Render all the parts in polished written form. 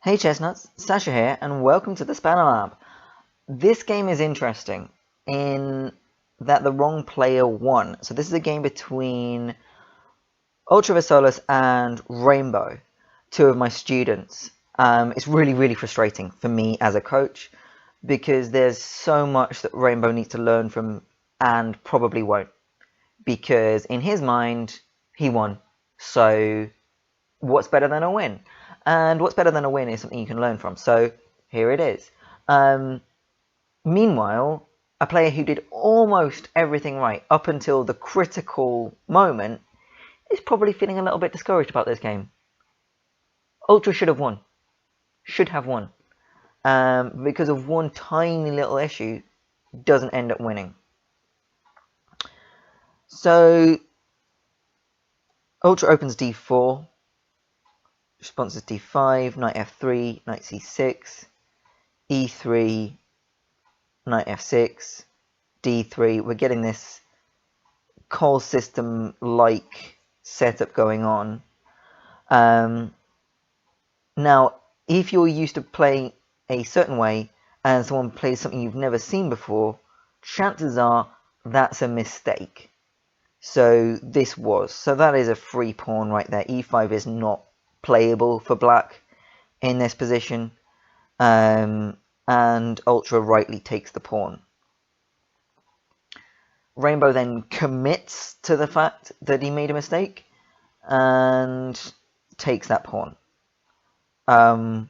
Hey Chestnuts, Sasha here, and welcome to the Spanner Lab. This game is interesting in that the wrong player won. So this is a game between Ultravisolis and Rainbow, two of my students. It's really frustrating for me as a coach because there's so much that Rainbow needs to learn from and probably won't. Because in his mind, he won. So what's better than a win? And what's better than a win is something you can learn from. So here it is. Meanwhile, a player who did almost everything right up until the critical moment is probably feeling a little bit discouraged about this game. Ultra should have won. Should have won. Because of one tiny little issue, doesn't end up winning. So, Ultra opens d4, responses d5, knight f3, knight c6, e3, knight f6, d3. We're getting this call system-like setup going on. Now, if you're used to playing a certain way and someone plays something you've never seen before, chances are that's a mistake. So this was. So that is a free pawn right there. e5 is not playable for black in this position. And Ultra rightly takes the pawn. Rainbow then commits to the fact that he made a mistake and takes that pawn. The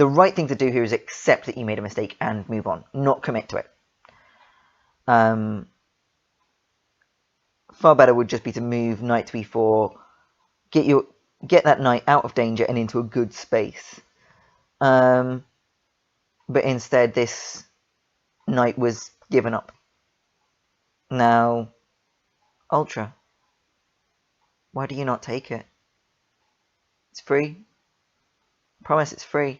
right thing to do here is accept that you made a mistake and move on, not commit to it. Far better would just be to move knight to e4, get that knight out of danger and into a good space. But instead, this knight was given up. Now, Ultra, why do you not take it? It's free. I promise it's free.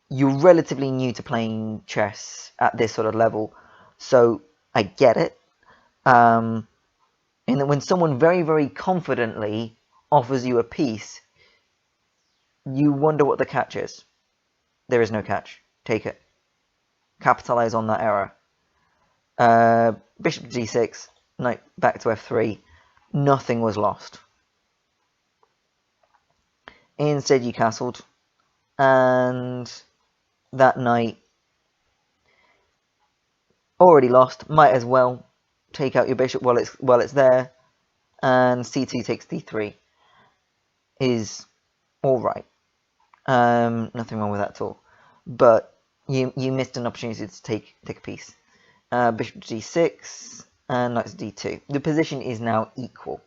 You're relatively new to playing chess at this sort of level, so I get it. In that when someone very confidently offers you a piece, you wonder what the catch is. There is no catch. Take it. Capitalize on that error. Bishop to g6, knight back to f3. Nothing was lost. Instead, you castled, and that knight already lost. Might as well take out your bishop while it's there, and c2 takes d3 is all right. Nothing wrong with that at all. But you missed an opportunity to take a piece. Bishop to g6 and knight to d2. The position is now equal.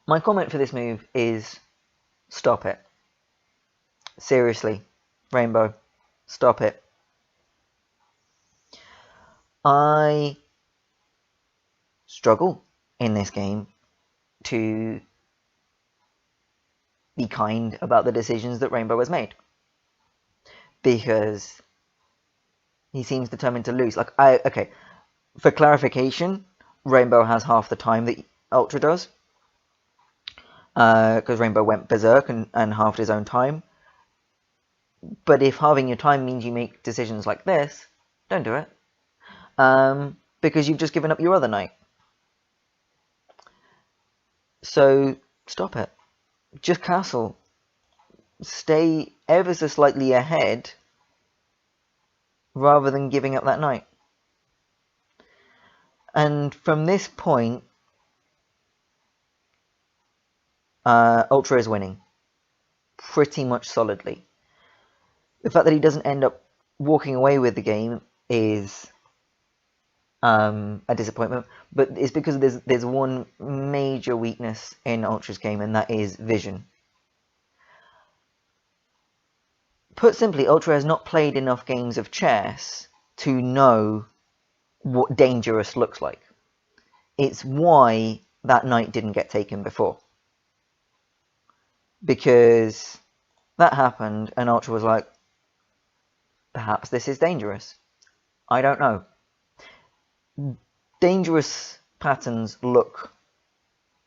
My comment for this move is stop it. Seriously, Rainbow, stop it. I struggle in this game to be kind about the decisions that Rainbow has made. Because he seems determined to lose. Okay, for clarification, Rainbow has half the time that Ultra does. Because Rainbow went berserk and halved his own time. But if halving your time means you make decisions like this, don't do it. Because you've just given up your other knight. So stop it. Just castle. Stay ever so slightly ahead rather than giving up that knight. And from this point, Ultra is winning. Pretty much solidly. The fact that he doesn't end up walking away with the game is a disappointment, but it's because there's one major weakness in Ultra's game, and that is vision. Put simply, Ultra has not played enough games of chess to know what dangerous looks like. It's why that knight didn't get taken before. Because that happened, and Ultra was like, perhaps this is dangerous. I don't know. Dangerous patterns look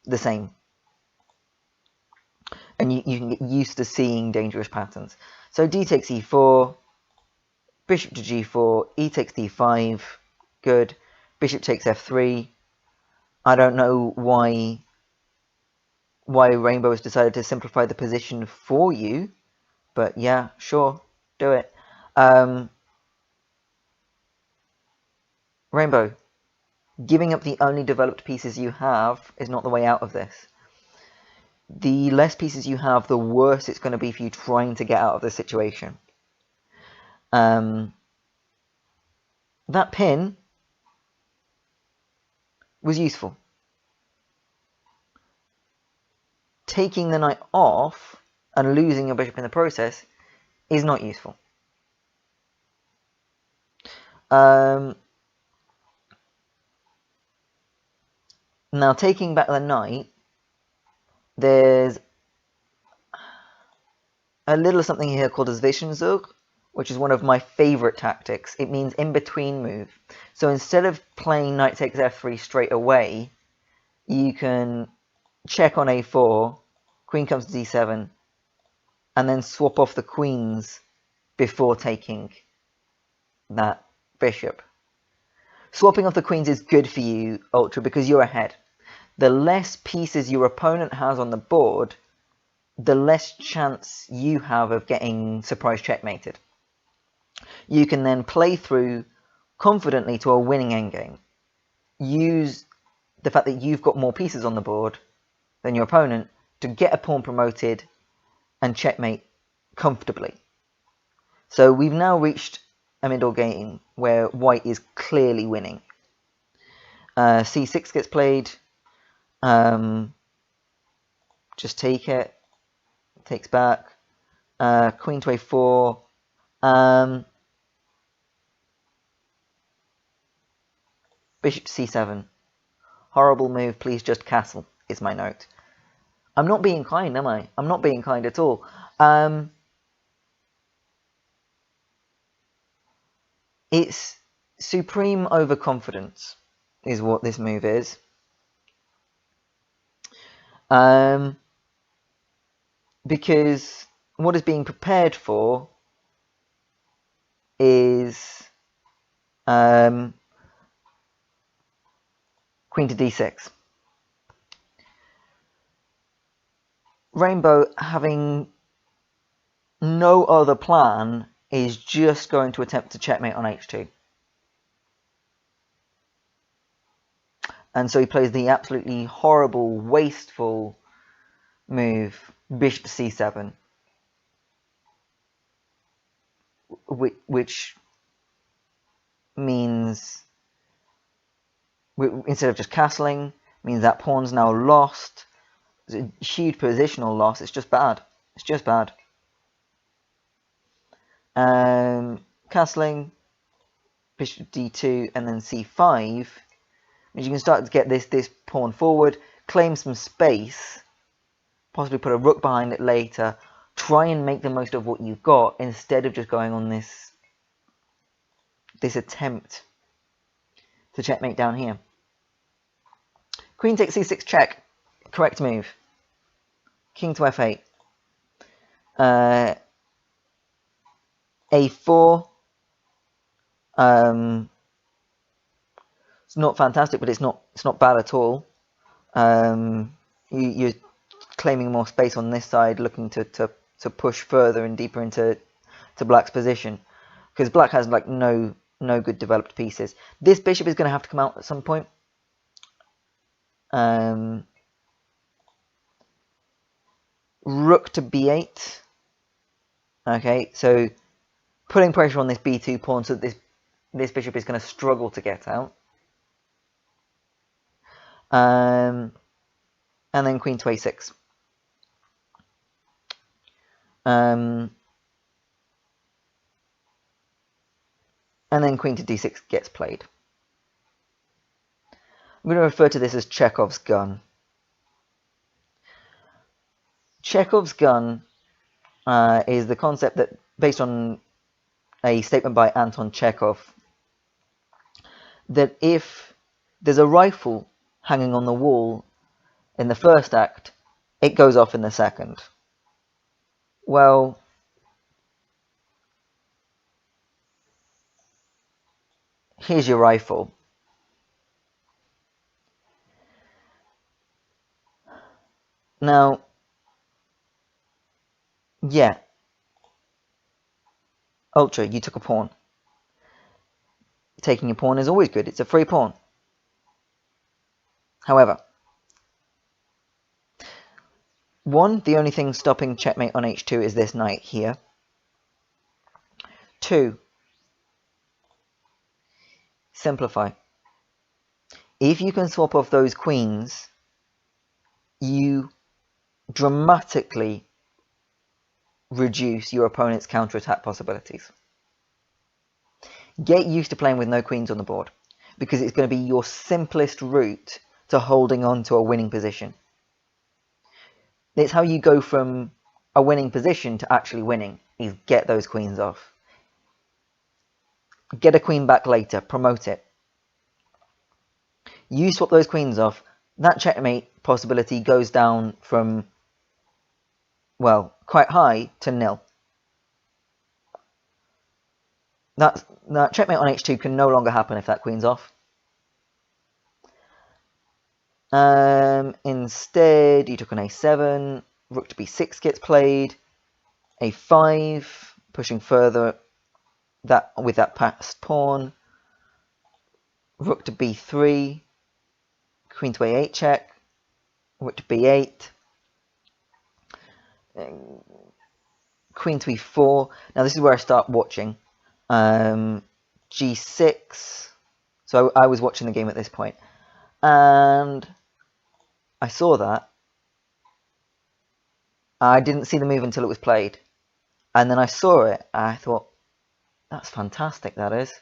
the same. And you can get used to seeing dangerous patterns. So d takes e4, bishop to g4, e takes d5, good. Bishop takes f3. I don't know why Rainbow has decided to simplify the position for you, but yeah, sure, do it. Rainbow, giving up the only developed pieces you have is not the way out of this. The less pieces you have, the worse it's going to be for you trying to get out of this situation. That pin was useful. Taking the knight off and losing your bishop in the process is not useful. Now, taking back the knight, there's a little something here called a Zwischenzug, which is one of my favorite tactics. It means in-between move. So instead of playing knight takes f3 straight away, you can check on a4, queen comes to d7, and then swap off the queens before taking that bishop. Swapping off the queens is good for you, Ultra, because you're ahead. The less pieces your opponent has on the board, the less chance you have of getting surprise checkmated. You can then play through confidently to a winning endgame. Use the fact that you've got more pieces on the board than your opponent to get a pawn promoted and checkmate comfortably. So we've now reached a middle game where white is clearly winning. c6 gets played. Just take it. Takes back. Queen to a4. Bishop to c7. Horrible move, please just castle, is my note. I'm not being kind, am I? I'm not being kind at all. It's supreme overconfidence is what this move is. Because what is being prepared for is queen to d6. Rainbow, having no other plan, is just going to attempt to checkmate on h2. And so he plays the absolutely horrible, wasteful move, bishop to c7, which means, instead of just castling, means that pawn's now lost. It's a huge positional loss. It's just bad. It's just bad. Castling, bishop d2, and then c5. Means you can start to get this pawn forward, claim some space, possibly put a rook behind it later, try and make the most of what you've got instead of just going on this attempt to checkmate down here. Queen takes c6 check. Correct move. King to f8. a4. It's not fantastic, but it's not bad at all. You're claiming more space on this side, looking to push further and deeper into black's position, because black has like no good developed pieces. This bishop is going to have to come out at some point. Rook to b8. Okay, so putting pressure on this b2 pawn so that this bishop is going to struggle to get out. And then queen to a6. And then queen to d6 gets played. I'm going to refer to this as Chekhov's gun. Chekhov's gun is the concept that, based on a statement by Anton Chekhov, that if there's a rifle hanging on the wall in the first act, it goes off in the second. Well, here's your rifle. Now, yeah, Ultra, you took a pawn. Taking a pawn is always good. It's a free pawn. However, one, the only thing stopping checkmate on h2 is this knight here. Two, simplify. If you can swap off those queens, you dramatically reduce your opponent's counterattack possibilities. Get used to playing with no queens on the board, because it's going to be your simplest route to holding on to a winning position. It's how you go from a winning position to actually winning, is get those queens off. Get a queen back later, promote it. You swap those queens off, that checkmate possibility goes down from, well, quite high to nil. That checkmate on h2 can no longer happen if that queen's off. Instead, you took an a7, rook to b6 gets played, a5, pushing further that with that passed pawn, rook to b3, queen to a8 check, rook to b8, queen to e4. Now this is where I start watching. G6. So I was watching the game at this point, and I saw that. I didn't see the move until it was played, and then I saw it, and I thought, that's fantastic, that is.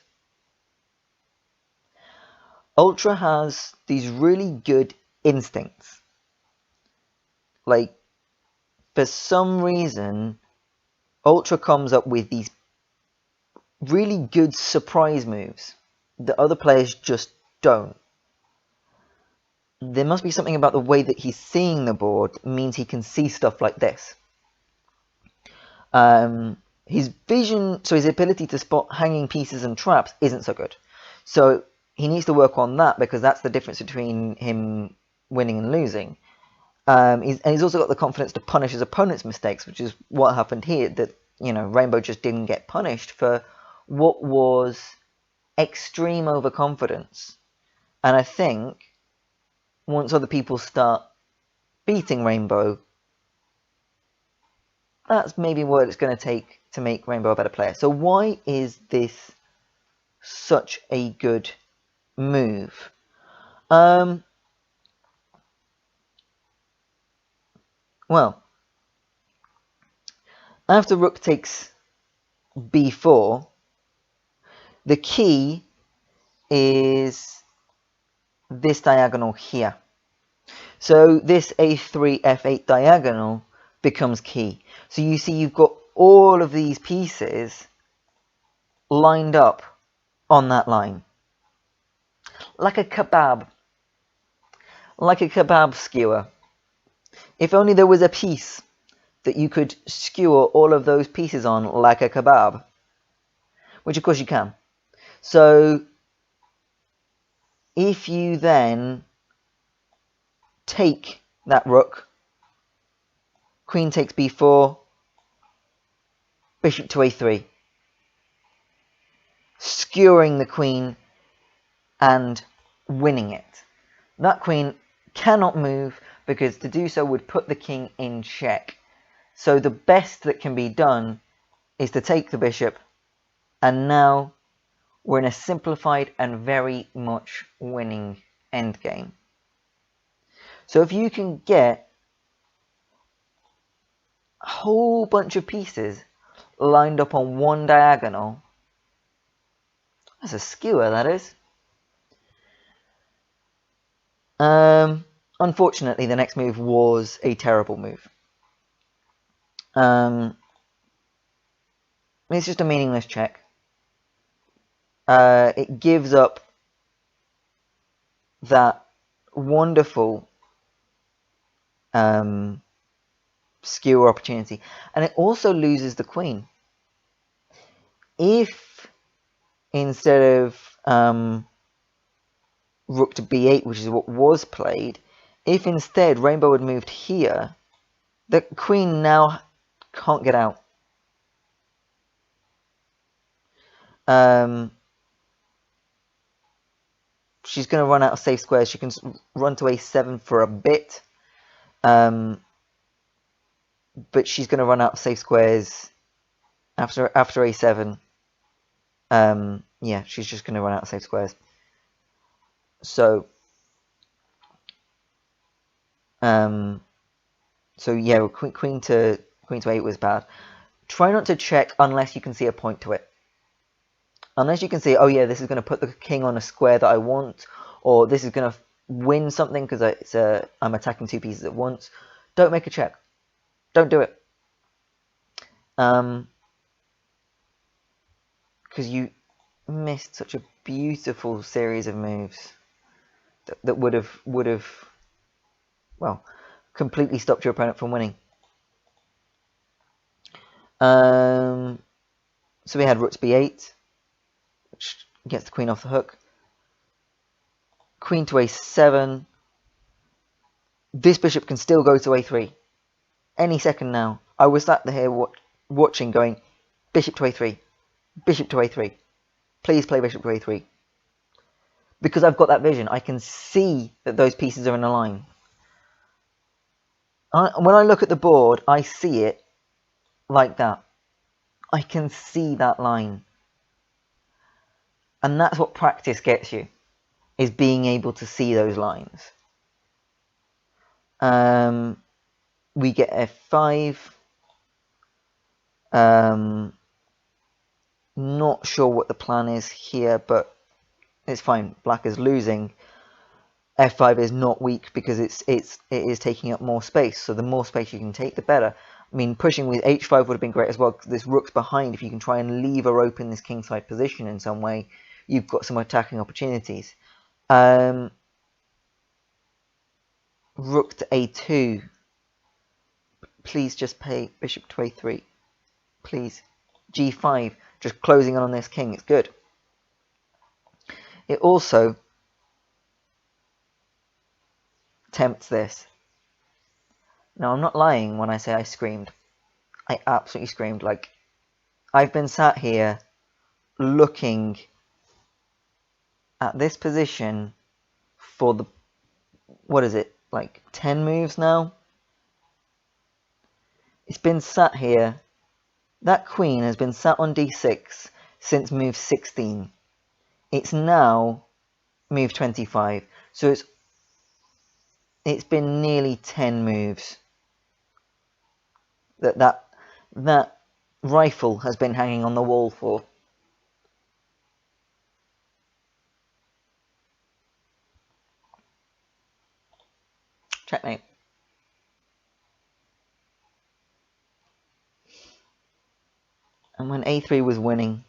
Ultra has these really good instincts. Like, for some reason, Ultra comes up with these really good surprise moves that other players just don't. There must be something about the way that he's seeing the board means he can see stuff like this. His vision, so his ability to spot hanging pieces and traps isn't so good. So he needs to work on that, because that's the difference between him winning and losing. He's also got the confidence to punish his opponent's mistakes, which is what happened here, that, you know, Rainbow just didn't get punished for what was extreme overconfidence. And I think once other people start beating Rainbow, that's maybe what it's going to take to make Rainbow a better player. So why is this such a good move? Well, after rook takes b4, the key is this diagonal here. So this a3, f8 diagonal becomes key. So you see you've got all of these pieces lined up on that line. Like a kebab. Like a kebab skewer. If only there was a piece that you could skewer all of those pieces on like a kebab. Which of course you can. So if you then take that rook, queen takes b4, bishop to a3, skewering the queen and winning it. That queen cannot move, because to do so would put the king in check. So the best that can be done is to take the bishop, and now we're in a simplified and very much winning endgame. So if you can get a whole bunch of pieces lined up on one diagonal, that's a skewer, that is. Unfortunately, the next move was a terrible move. It's just a meaningless check. It gives up that wonderful skewer opportunity. And it also loses the queen. If instead of rook to b8, which is what was played, if instead Rainbow had moved here, the queen now can't get out. She's going to run out of safe squares. She can run to a7 for a bit, but she's going to run out of safe squares after a7. Yeah, she's just going to run out of safe squares. So yeah, queen to 8 was bad. Try not to check unless you can see a point to it. Unless you can see, oh yeah, this is going to put the king on a square that I want, or this is going to win something because I'm attacking 2 pieces at once. Don't make a check. Don't do it. Because you missed such a beautiful series of moves that would have well, completely stopped your opponent from winning. So we had rook to b8, which gets the queen off the hook. Queen to a7. This bishop can still go to a3 any second now. I was sat here watching, going, bishop to a3, bishop to a3. Please play bishop to a3. Because I've got that vision, I can see that those pieces are in a line. When I look at the board, I see it like that. I can see that line. And that's what practice gets you, is being able to see those lines. We get f5. Not sure what the plan is here, but it's fine. Black is losing. f5 is not weak because it is taking up more space. So the more space you can take, the better. I mean, pushing with h5 would have been great as well, because this rook's behind. If you can try and leave or open this kingside position in some way, you've got some attacking opportunities. Rook to a2. Please just play bishop to a3. Please. g5. Just closing in on this king. It's good. It also tempts this. Now, I'm not lying when I say I screamed. I absolutely screamed. Like, I've been sat here looking at this position for the, what is it, like 10 moves now? It's been sat here. That queen has been sat on d6 since move 16. It's now move 25. So it's been nearly 10 moves that rifle has been hanging on the wall for. Checkmate. And when a3 was winning,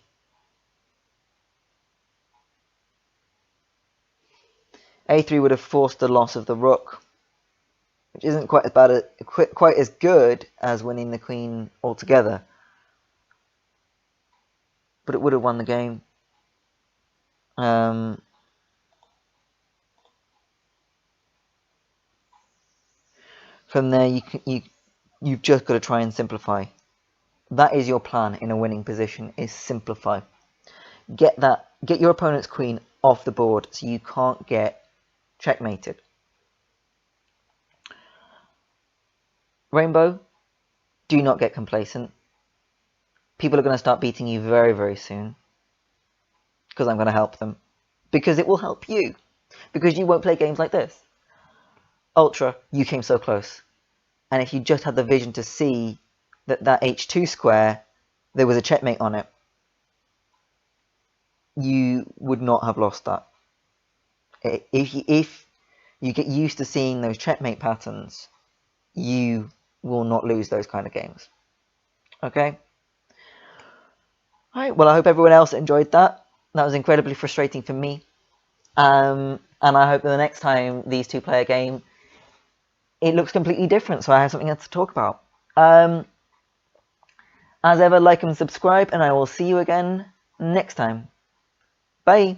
a3 would have forced the loss of the rook, which isn't quite as bad, quite as good as winning the queen altogether. But it would have won the game. From there, you've just got to try and simplify. That is your plan in a winning position: is simplify. Get your opponent's queen off the board so you can't get checkmated. Rainbow, do not get complacent. People are going to start beating you very, very soon, because I'm going to help them. Because it will help you. Because you won't play games like this. Ultra, you came so close. And if you just had the vision to see that h2 square, there was a checkmate on it, you would not have lost that. If you get used to seeing those checkmate patterns, you will not lose those kind of games. Okay? Alright, well, I hope everyone else enjoyed that. That was incredibly frustrating for me. And I hope that the next time these two play a game, it looks completely different, so I have something else to talk about. As ever, like and subscribe, and I will see you again next time. Bye!